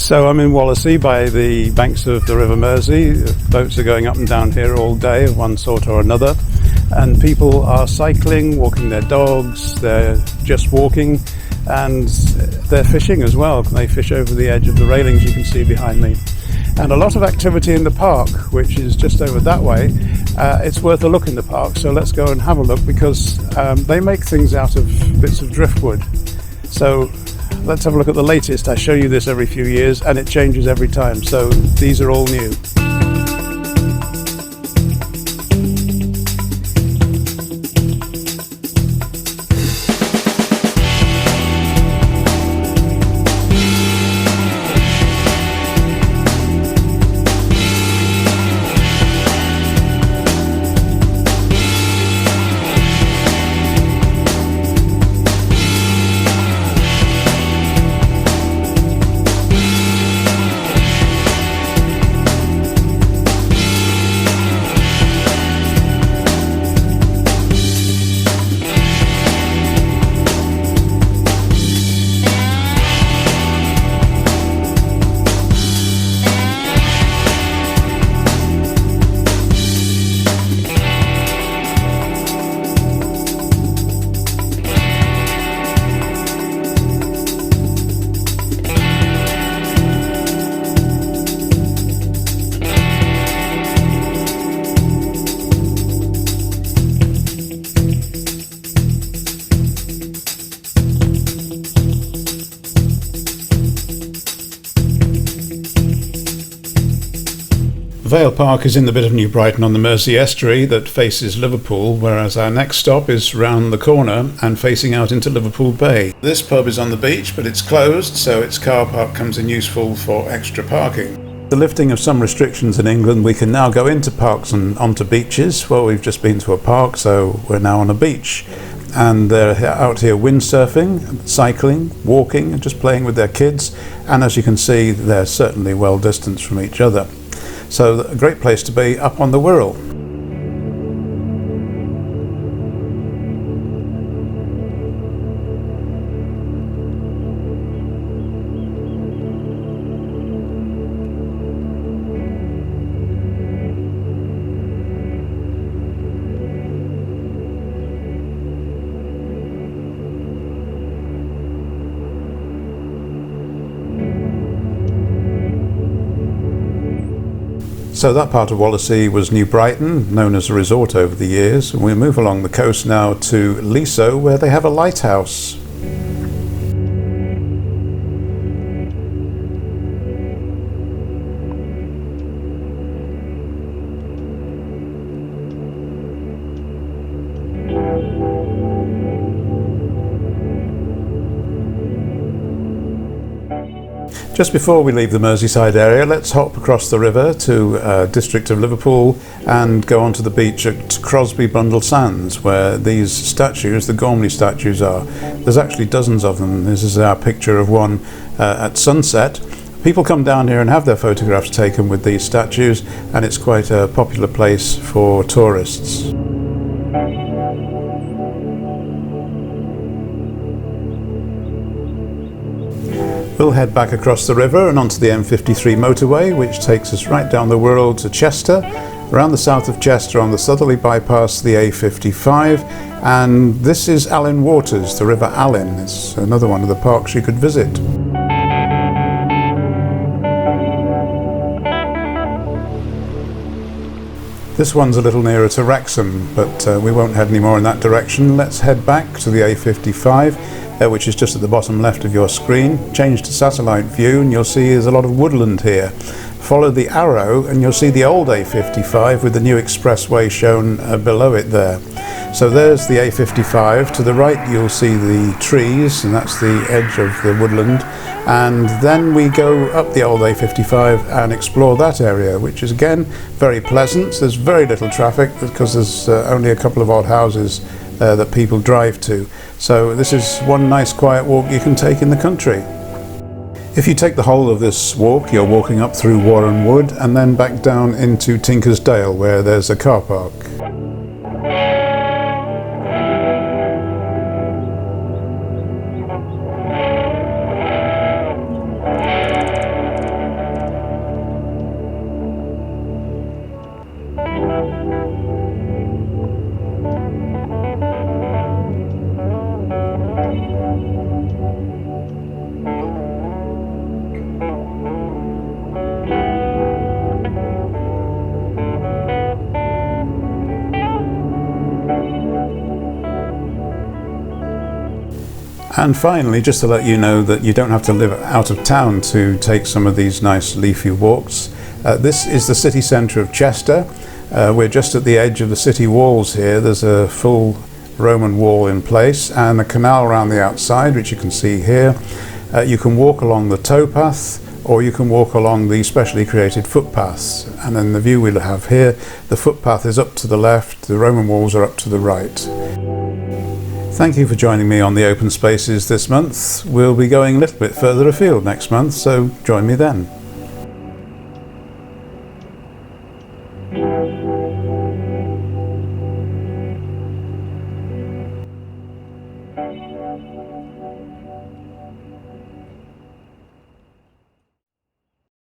So I'm in Wallasey by the banks of the River Mersey. Boats are going up and down here all day of one sort or another, and people are cycling, walking their dogs, they're just walking, and they're fishing as well. They fish over the edge of the railings you can see behind me. And a lot of activity in the park, which is just over that way. It's worth a look in the park, so let's go and have a look, because they make things out of bits of driftwood. So let's have a look at the latest. I show you this every few years and it changes every time, so these are all new. Vale Park is in the bit of New Brighton on the Mersey estuary that faces Liverpool, whereas our next stop is round the corner and facing out into Liverpool Bay. This pub is on the beach, but it's closed, so its car park comes in useful for extra parking. The lifting of some restrictions in England, we can now go into parks and onto beaches. Well, we've just been to a park, so we're now on a beach. And they're out here windsurfing, cycling, walking, and just playing with their kids. And as you can see, they're certainly well distanced from each other. So a great place to be up on the Wirral. So that part of Wallasey was New Brighton, known as a resort over the years. And we move along the coast now to Leso, where they have a lighthouse. Just before we leave the Merseyside area, let's hop across the river to district of Liverpool and go onto the beach at Crosby Bundle Sands, where these statues, the Gormley statues, are. There's actually dozens of them. This is our picture of one at sunset. People come down here and have their photographs taken with these statues, and it's quite a popular place for tourists. We'll head back across the river and onto the M53 motorway, which takes us right down the Wirral to Chester, around the south of Chester on the southerly bypass, the A55, and this is Allen Waters, the River Allen. It's another one of the parks you could visit. This one's a little nearer to Wrexham, but we won't head any more in that direction. Let's head back to the A55. Which is just at the bottom left of your screen. Change to satellite view and you'll see there's a lot of woodland here. Follow the arrow and you'll see the old A55 with the new expressway shown below it there. So there's the A55. To the right you'll see the trees, and that's the edge of the woodland. And then we go up the old A55 and explore that area, which is again very pleasant. There's very little traffic because there's only a couple of odd houses that people drive to. So this is one nice quiet walk you can take in the country. If you take the whole of this walk, you're walking up through Warren Wood and then back down into Tinkersdale, where there's a car park. And finally, just to let you know that you don't have to live out of town to take some of these nice leafy walks. This is the city centre of Chester. We're just at the edge of the city walls here. There's a full Roman wall in place and a canal around the outside, which you can see here. You can walk along the towpath, or you can walk along the specially created footpaths. And in the view we'll have here, the footpath is up to the left, the Roman walls are up to the right. Thank you for joining me on the open spaces this month. We'll be going a little bit further afield next month, so join me then.